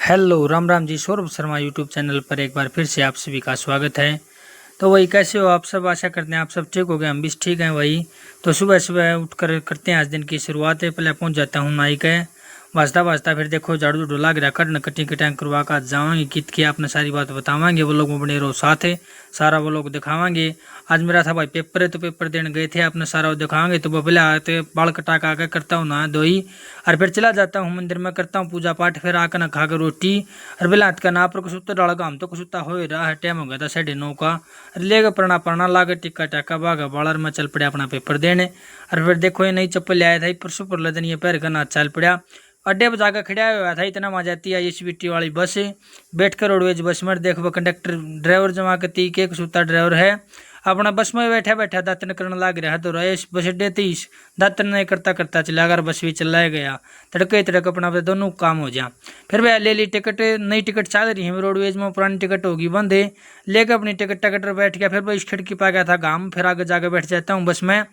Hello Ram Ram ji. Saurabh Sharma YouTube channel पर एक बार फिर से आप सभी का स्वागत है। तो वही कैसे हो आप सब, आशा करते हैं आप सब ठीक हो गए, हम भी ठीक हैं। वही तो सुबह सुबह उठकर करते हैं आज दिन की शुरुआत है। पहले पहुंच जाता हूँ नाई के, वास्ता वास्ता फिर देखो झाड़ू झूड़ू लाग रहा, कटन कटिंग कटांग करवा कर जावांगे, कित की आपने सारी बात बतावांगे। वो लोग बने रहो साथ है, सारा वो लोग दिखावांगे। आज मेरा था भाई पेपर है, तो पेपर देने गए थे अपने, सारा वो दिखावांगे। तो वो पहले आते बाल कटा के आके करता हूँ नहा धोई, और फिर चला जाता हूँ मंदिर में, करता हूँ पूजा पाठ। फिर आकर ना खा कर रोटी, और बेला हाथ का ना पर कुछ उत्तर डालेगा, हम तो कुछ उत्ता हो रहा है। टाइम हो गया था 9:30 का, और लेगा पढ़ना पढ़ना लागे टिक्का टाका बागा बालर में चल पड़ा अपना पेपर देने। और फिर देखो ये नई चप्पल आया था परसों पर लदन, ये पैर का ना चल पड़ा। अड्डे पर जाकर खड़ा हुआ था, इतना मजा आती है SBT वाली बस है। बैठ कर रोडवेज बस में देखो कंडक्टर ड्राइवर जमा करती के सूता ड्राइवर है अपना, बस में बैठा बैठा दातन करने लग रहा है। तो रहे बस अड्डे 30 दातन नहीं करता करता चला, अगर बस भी चला गया तड़के तड़क अपना दोनों काम हो जा। फिर वह ले ली टिकट, नई टिकट चल रही है रोडवेज में, पुरानी टिकट होगी बंद है। लेकर अपनी टिकट टिकट पर बैठ गया। फिर वह इस खिड़की पा गया था गाँव, फिर आगे जाकर बैठ जाता हूँ बस में।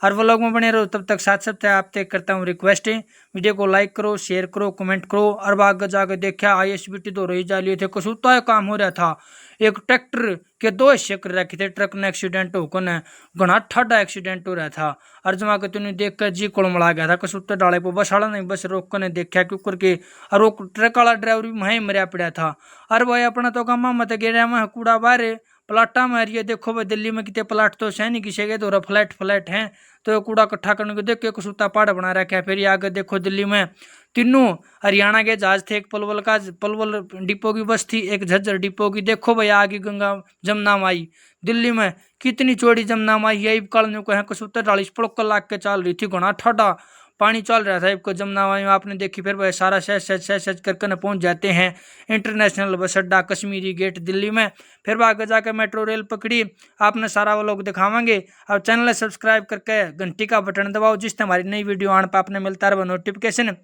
और वो लोग में बने रहो तब तक, साथ साथ आप तक करता हूँ रिक्वेस्ट है, वीडियो को लाइक करो, शेयर करो, कमेंट करो। और आगे जाकर देखा ISBT तो रही जा लिए थे, कुछ उतना काम हो रहा था। एक ट्रैक्टर के 2 हिस्से कर रखे थे, ट्रक ने एक्सीडेंट होकर ने घना ठाडा एक्सीडेंट हो रहा था। और जमा के तूने देख कर जी कोड़मड़ा गया था, कुछ उत्तर डाले पर बस वाला नहीं, बस रोक कर ने देखा क्यों करके। और वो ट्रक वाला ड्राइवर भी वहीं मरिया पड़ा था। और भाई अपना तो काम मत गिरा में कूड़ा बाहर प्लाटा में ये देखो भाई, दिल्ली में कितने प्लाट तो है नहीं, किसी के तो फ्लैट फ्लैट हैं। तो ये कूड़ा इकट्ठा करने को देख के कुछ सूता पहाड़ बना रखा है। फिर आगे देखो दिल्ली में तीनों हरियाणा के जहाज थे, एक पलवल का पलवल डिपो की बस थी, एक झज्जर डिपो की। देखो भाई आगे गंगा जमुना माई दिल्ली में कितनी चौड़ी जमुना माई, यही कल को है कुछ उत्तर 40 लाख के चल रही थी, घना ठंडा पानी चल रहा था इसको जमुना माई में आपने देखी। फिर वह सारा सच करके पहुंच जाते हैं इंटरनेशनल बस अड्डा कश्मीरी गेट दिल्ली में। फिर आगे जाकर मेट्रो रेल पकड़ी, आपने सारा वो लोग दिखावांगे। अब चैनल सब्सक्राइब करके घंटी का बटन दबाओ, जिससे हमारी नई वीडियो आने पर आपने मिलता रहे नोटिफिकेशन।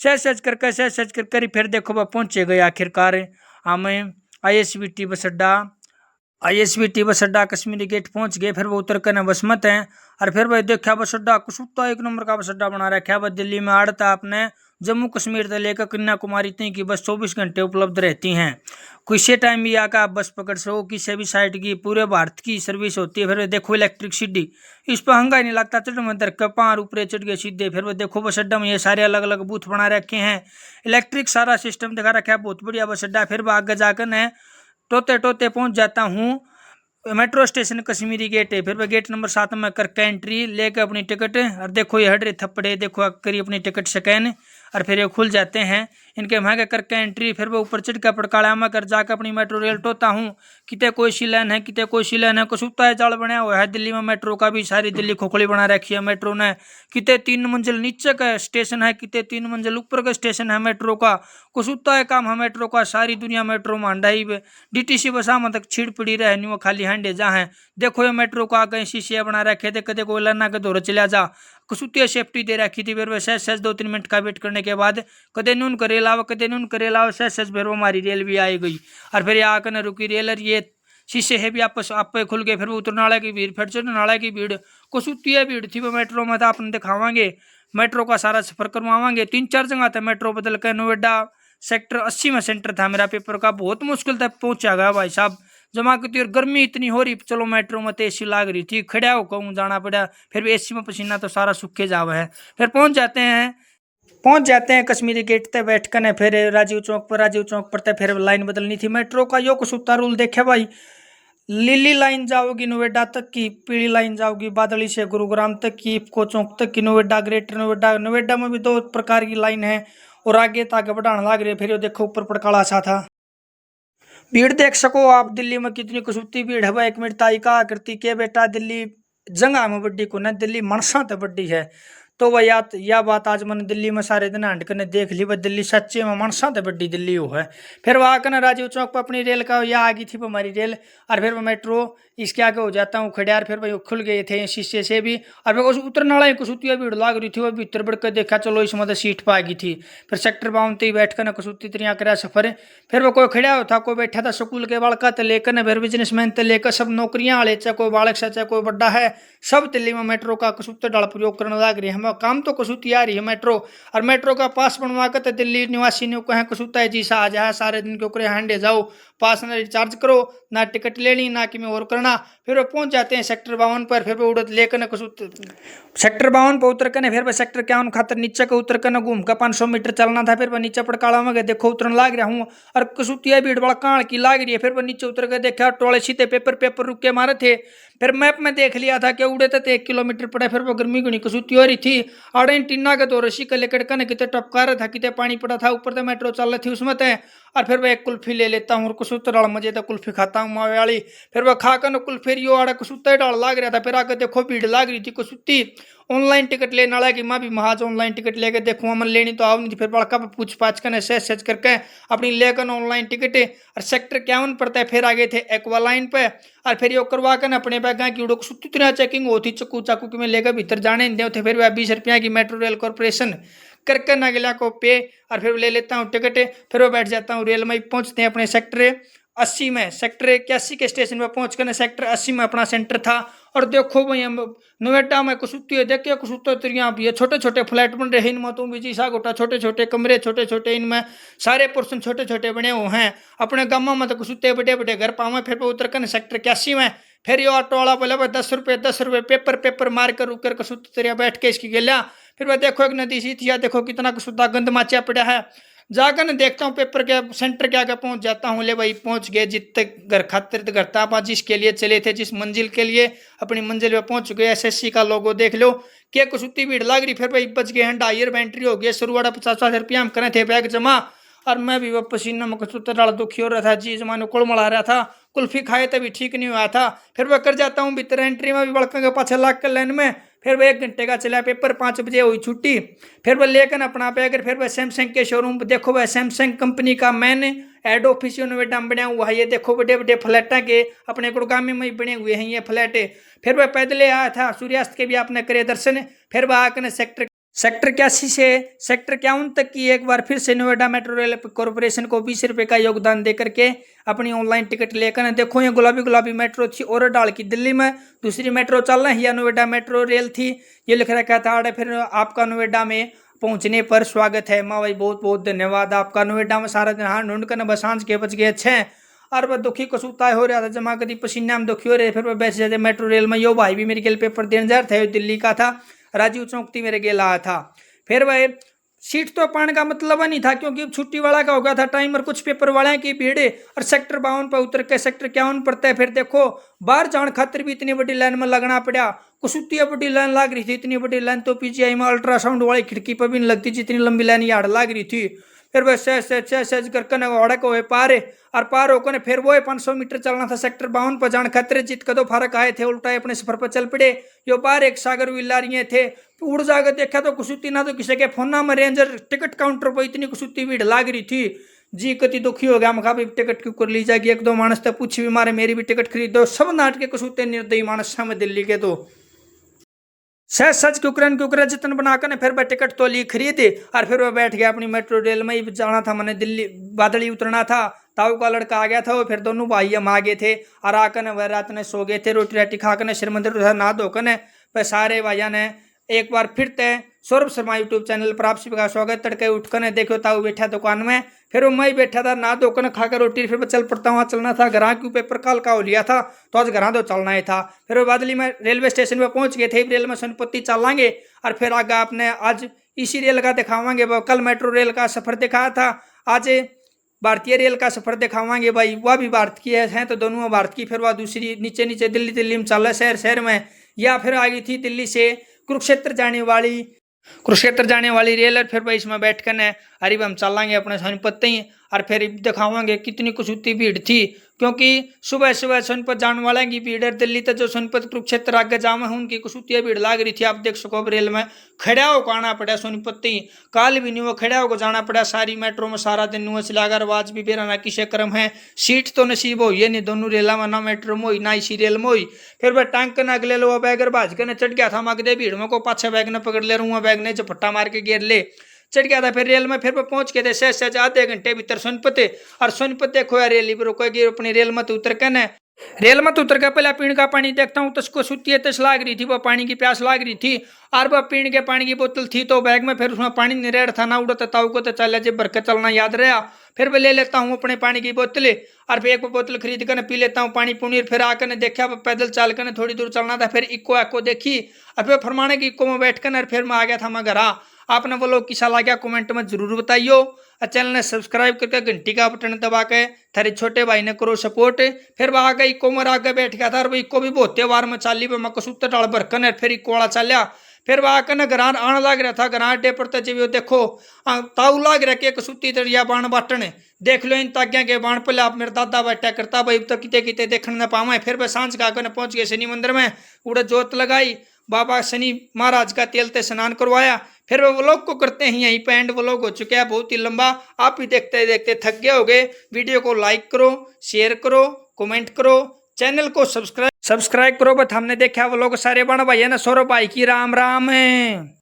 सच करके फिर देखो वह पहुंचे गए आखिरकार हमें ISBT बस अड्डा कश्मीरी गेट पहुंच गए। फिर वो उतर कर बस मत है, और फिर भाई देखा बस अड्डा कुछ एक नंबर का बस अड्डा बना रखा है। बस दिल्ली में आड़ता आपने जम्मू कश्मीर से लेकर कन्याकुमारी तक की बस 24 घंटे उपलब्ध रहती हैं। किसी टाइम भी आकर आप बस पकड़ सको, किसी भी साइड की पूरे भारत की सर्विस होती है। फिर देखो इलेक्ट्रिसिटी, इस पर हंगा ही नहीं लगता, चढ़ मंदिर के पार ऊपर चढ़ गए सीधे। फिर वो देखो बस अड्डा में ये सारे अलग अलग बूथ बना रखे हैं, इलेक्ट्रिक सारा सिस्टम दिखा रखा है, बहुत बढ़िया बस अड्डा। फिर आगे जाकर न टोते टोते पहुंच जाता हूँ मेट्रो स्टेशन कश्मीरी गेट है। फिर वह गेट नंबर 7 में करके एंट्री लेकर अपनी टिकट, और देखो ये हट रहे थप्पड़े, देखो करी अपनी टिकट स्कैन, और फिर ये खुल जाते हैं इनके महंगे करके एंट्री। फिर वो ऊपर चढ़ कर पड़काड़ा में कर जाकर अपनी मेट्रो रेल टोता हूँ, कितने कोई शिलान है कितने कोई शिलान है, कुछ उतना है जाल बनाया हुआ है दिल्ली में मेट्रो का भी, सारी दिल्ली खोखड़ी बना रखी है मेट्रो ने। कितने 3 मंजिल नीचे का स्टेशन है, कितने 3 मंजिल ऊपर का स्टेशन है मेट्रो का, कुछ उतना है काम है मेट्रो का। सारी दुनिया मेट्रो में हंडाई DTC बसा में तक छिड़ पड़ी रहे नहीं, वो खाली हांडे जा है। देखो ये मेट्रो को आगे शीशे बना रखे थे, कदे कोई लड़ना के दौर चला जा, कसुतिया सेफ्टी दे रखी थी। फिर वह सच 2-3 मिनट का वेट करने के बाद कदे नून करे लाओ कदे नून करे लाओ, सच फिर वो हमारी रेल भी आई गई। और फिर आकर न रुकी रेल, और ये शीशे है भी आपस आप खुल गए। फिर उतरने वाले की भीड़, फिर चढ़ने वाले की भीड़, कसुतिया भीड़ थी वो मेट्रो में। तो आपने दिखावांगे मेट्रो का सारा सफर करवावांगे। 3-4 जगह था मेट्रो बदल कर, नोएडा सेक्टर 80 में सेंटर था मेरा पेपर का, बहुत मुश्किल तक पहुंचा गया भाई साहब जमा करती। और गर्मी इतनी हो रही, चलो मेट्रो में तो AC लाग रही थी, खड़ा हो कहूँ जाना पड़ा। फिर भी AC में पसीना तो सारा सूखे जावा है। फिर पहुंच जाते हैं कश्मीरी गेट तक बैठ कर। फिर राजीव चौक पर फिर लाइन बदलनी थी मेट्रो का। यो कुछ उत्ता रूल देखे भाई, लीली लाइन जाओगी नोएडा तक की, पीली लाइन जाओगी बादली से गुरुग्राम तक की, इफको चौक तक की, नोएडा ग्रेटर नोएडा। नोएडा में भी 2 प्रकार की लाइन है, और आगे ताके बढ़ाने लग रही है। फिर ये देखो ऊपर पड़काला सा था, भीड़ देख सको आप दिल्ली में कितनी कसुती भीड़ है। एक मिनट ताई का करती के बेटा दिल्ली जगह में बड्डी को न, दिल्ली मनसा तो बड्डी है। तो वह या बात आज मैंने दिल्ली में सारे दिन हंड कर देख ली, वह दिल्ली सच्चे में मनसा तो बड्डी दिल्ली हो है। फिर वह आकर राजीव चौक पर अपनी रेल का या आ गई थी हमारी रेल, और फिर वो मेट्रो इसके आगे हो जाता हूँ खड़ियार। फिर भाई खुल गए थे शीशे से भी, और फिर उतरने वाला कसुतिया भीड़ लाग रही थी, वो भीतर बढ़ कर देखा, चलो इसमें तो सीट पा गई थी। फिर सेक्टर 52 ही बैठ कर कसुती तरिया करा सफर। फिर वो कोई खड़ा था, कोई बैठा था स्कूल के बालका तो लेकर, फिर बिजनेसमैन तो लेकर, सब नौकरियां वाले, चाहे कोई बालक से चाहे कोई बड़ा है, सब दिल्ली में मेट्रो का कसुत्तर डाल प्रयोग करने लग रही है। काम तो कसुती आ रही है मेट्रो। और मेट्रो का पास बनवा कर दिल्ली निवासी ने कहें कसुता है जी सा आ जाए सारे दिन के ऊपर हैंडे जाओ, पास ना रिचार्ज करो, ना टिकट लेनी, ना कि मैं और करना। फिर वो पहुंच जाते हैं सेक्टर 52 पर। फिर वो उड़द लेकर कसुत सेक्टर 52 पर उतर कर फिर सेक्टर 51 खातर नीचे का उतर कर घूम कर 500 मीटर चलना था। फिर नीचे पड़काड़ा में गए, देखो उतरन लाग रहा हूँ और कसुतिया भीड़ बड़ा काल की लाग रही है। फिर नीचे उतर कर देखा टोले सीधे पेपर रुक के मारे थे। फिर मैप में देख लिया था कि उड़े थे 1 किलोमीटर पड़े। फिर वो गर्मी गुनी कसुती हो रही थी। अर्जेंटीना के तो रसी का लेकर कने कितने टपका रहा था, कितने पानी पड़ा था ऊपर से मेट्रो चल रही थी उसमें थे। और फिर वह एक कुल्फी ले लेता हूँ और कसुत डाल मजे तो कुल्फी खाता हूँ मावे वाली। फिर वह खाकर कुल्फी यो आड़ा कसुत्ता डाल लाग रहा था। फिर आकर देखो भीड़ लाग रही थी कसुत्ती। ऑनलाइन टिकट लेने वाला कि मैं भी महाज ऑनलाइन टिकट लेके देखूँ, मन लेनी तो आओ नहीं थी। फिर बड़का पूछ पाछ कर सच करके अपनी लेकर ऑनलाइन टिकट और सेक्टर 51 पड़ता है। फिर आगे थे एक्वा लाइन पे और फिर यो करवा कर अपने बैग की उड़ो सुती चेकिंग होती चक्कू चाकू की मैं लेकर भीतर जाने नहीं थे। फिर वह 20 रुपया की मेट्रो रेल कॉर्पोरेशन करके ना गिला को पे और फिर ले लेता हूँ टिकट। फिर वो बैठ जाता हूँ रेल में। पहुँचते हैं अपने सेक्टर 80 में। सेक्टर 81 के स्टेशन पर पहुँच कर सेक्टर 80 में अपना सेंटर था। और देखो भाई हम नोएडा में कसुत्ती है, देखिए कसुत्ता तिरियाँ भी है, छोटे छोटे फ्लैट बन रहे हैं इनमें तो बीजी सा गोटा, छोटे छोटे कमरे, छोटे छोटे इनमें सारे पोर्सन छोटे छोटे बने हुए हैं। अपने गाँव में तो कसुत्ते बड़े बड़े घर पावे। फिर उतर कर सेक्टर 81 में फिर ये ऑटो वाला बोला भाई 10 रुपये पेपर मार कर रुक कर कसुत्ती तिरिया बैठ के इसकी गलिया। फिर वह देखो एक नदी सी थी, देखो कितना कसुत्ता गंद माचा पड़ा है। जाकर न देखता हूँ पेपर के सेंटर के आगे पहुंच जाता हूँ। ले भाई पहुंच गए जितने घर खातिर घर तापा जिसके लिए चले थे, जिस मंजिल के लिए अपनी मंजिल पे पहुंच गए। SSC का लोगो देख लो क्या कसुत्ती भीड़ लग रही। फिर भाई बच गए हैं, डायर एंट्री हो गया शुरुआत 50 रुपया हम करे थे बैग जमा। और मैं भी वह पसीना में कसुत्ता डाला दुखी हो रहा था जी, जमाने कुड़मड़ा रहा था। कुल्फी खाए तभी ठीक नहीं हुआ था। फिर वह कर जाता हूँ भीतर एंट्री में भी बड़का के पाछे लाग कर लाइन में। फिर वह 1 घंटे का चला पेपर, 5 बजे हुई छुट्टी। फिर वह लेकर अपना बैग फिर वह सैमसंग के शोरूम पर देखो वह सैमसंग कंपनी का मैन हेड ऑफिस नोएडा में बना हुआ है। ये देखो बड़े बड़े फ्लैट के अपने गुड़गामी में बने हुए हैं ये फ्लैट। फिर वह पैदल आया था, सूर्यास्त के भी आपने करे दर्शन। फिर वह आकर सेक्टर 81 से सेक्टर 51 तक की एक बार फिर से नोएडा मेट्रो रेल कॉर्पोरेशन को 20 रुपये का योगदान दे करके अपनी ऑनलाइन टिकट लेकर देखो ये गुलाबी मेट्रो थी और डाल की दिल्ली में दूसरी मेट्रो चल रही है नोएडा मेट्रो रेल थी। ये लिख रखा था फिर आपका नोएडा में पहुंचने पर स्वागत है। माँ भाई बहुत बहुत धन्यवाद आपका। नोएडा में सारा दिन हाथ ढूंढ कर बस सांझ के बच गए अच्छे। और वह दुखी कसुता हो रहा था जमा कभी पसीना में दुखी हो रहे। फिर वह बैठ जाते मेट्रो रेल में। यो भाई भी मेरे के पेपर देने जा रहे थे, दिल्ली का था, राजीव चौकती मेरे गेल आया था। फिर वह सीट तो पाने का मतलब नहीं था क्योंकि छुट्टी वाला का हो गया था टाइम और कुछ पेपर वाले की भीड़। और सेक्टर 52 पर उतर के सेक्टर 51 पड़ता है। फिर देखो बाहर जान खातिर भी इतनी बड़ी लाइन में लगना पड़ा। कसुत्ती बड़ी लाइन लग रही थी, इतनी बड़ी लाइन तो PGI में अल्ट्रासाउंड वाली खिड़की पर भी नहीं लगती जितनी लंबी लाइन यार्ड लग रही थी। फिर वह सहज करके अड़क हुए पार और पार होकर ने फिर वो 500 मीटर चलना था सेक्टर 52 पर जान खतरे जीत कदो फर्क आए थे उल्टा अपने सफर पर चल पड़े। यो पार एक सागर विल्लारिये थे उड़ जाकर देखा तो कसुत्ती ना तो किसी के फोन में रेंजर टिकट काउंटर पर इतनी कसुत्ती भीड़ लाग रही थी जी कति दुखी हो गया। मैं टिकट क्यों कर ली जाएगी, 1-2 मानस तो पूछी भी मारे मेरी भी टिकट खरीदो। सब नाट के कसुत्ते निर्दयी मानस में दिल्ली के तो सच सच क्यों जितन बनाकर फिर वह टिकट तो ली खरीदे और फिर वह बैठ गया अपनी मेट्रो रेल में ही जाना था। मैंने दिल्ली बादली उतरना था। ताऊ का लड़का आ गया था वो, फिर दोनों भाई हम आगे थे और आकर वह रात ने सो गए थे। रोटी राटी खाकर श्री मंदिर नहा धोकर वह सारे भाइया ने एक बार फिर तय सौरभ शर्मा यूट्यूब चैनल पर आप सभी का स्वागत। तड़के उठकर देखो ताऊ बैठा दुकान में, फिर वो मैं बैठा था ना धोकर खाकर रोटी। फिर चल पड़ता वहाँ चलना था घर क्यों पेपर कल का हो लिया था तो आज घर तो चलना ही था। फिर वो बादली में रेलवे स्टेशन पर पहुंच गए थे। रेल में सोनपत्ती चलाएंगे और फिर आगे आपने आज इसी रेल का दिखावांगे। कल मेट्रो रेल का सफर दिखाया था, आज भारतीय रेल का सफर दिखावांगे भाई। वह भी भारत की है तो दोनों भारत की। फिर वह दूसरी नीचे नीचे दिल्ली में चल रहा शहर में। या फिर आ गई थी दिल्ली से कुरुक्षेत्र जाने वाली रेल। फिर भाई इसमें बैठ कर अरे हम चलाएंगे अपने सोनपत्ती और फिर दिखावांगे कितनी कसुत्ती भीड़ थी क्योंकि सुबह सुबह सोनपत जाने वाले की भीड़ दिल्ली तक जो सोनपत कुरुक्षेत्र आगे जामे हैं उनकी कसुत्ती भीड़ लाग रही थी। आप देख सको रेल में खड़ा होकर आना पड़ा सोनपत्ती। काल भी नहीं वो खड़ा होकर जाना पड़ा सारी मेट्रो में सारा दिन नुआ चलाकर आवाज भी बेरा ना किसे क्रम है। सीट तो नसीब हो ये नहीं दोनों रेला में ना मेट्रो में हुई ना इसी रेल में हुई। फिर वह टांग कर अगले लो बैगर भाज कर चढ़ गया था मगदे भीड़ में को पाछे बैग ने पकड़ ले रूँ बैग ने झपट्टा मार के गिर ले चढ़ गया था। फिर रेल में फिर पहुंच गए थे सहज आधे घंटे भीतर सोनपत। और सोनपत देखो यार रेल रुकेगी अपनी रेल में तो उतर कर रेल मत उतर के पहले पीने का पानी देखता हूँ, तस्को सुती है तस लाग रही थी, वो पानी की प्यास लाग रही थी। और वह पीने के पानी की बोतल थी तो बैग में, फिर उसमें पानी नहीं रह था ना उड़ता ताऊ को, तो चल जब भर के चलना याद रहा। फिर मैं ले लेता हूँ अपने पानी की बोतल और फिर एक बोतल खरीद कर पी लेता हूँ पानी पुनी। फिर आकर देखा पैदल चल कर थोड़ी दूर चलना था, फिर इको एको देखी और फिर फरमाने की इको में बैठ कर फिर मैं आ गया था मैं घर। आपने वो लोग किसा लगा कमेंट में जरूर बताइयो। चैनल ने सब्सक्राइब करके घंटी का बटन दबा के थारे छोटे भाई ने करो सपोर्ट। फिर वह आगे इको में आगे बैठ गया था और इको भी बहुत बार में चाली पे मैं कसूतर डाल भरकन फिर इको वाला चलिया। फिर वह आकर घर आने लग रहा था, घर अड्डे पर तो देखो ताऊ लाग रहा कि कसूती तरिया बाण बाटन देख लो इन ताग्या के बाण पहले आप मेरे दादा बैठा करता भाई तो किते किते देखने न पावे। फिर वह सांझ का पहुंच गए शनि मंदिर में, उड़े जोत लगाई, बाबा शनि महाराज का तेल से स्नान करवाया। फिर वो व्लॉग को करते हैं यहीं पे एंड। व्लॉग हो चुका है बहुत ही लंबा, आप भी देखते देखते थक गए होगे। वीडियो को लाइक करो, शेयर करो, कमेंट करो, चैनल को सब्सक्राइब करो। बस हमने देखा व्लॉग सारे बन भाई है ना, सौरभ भाई की राम राम है।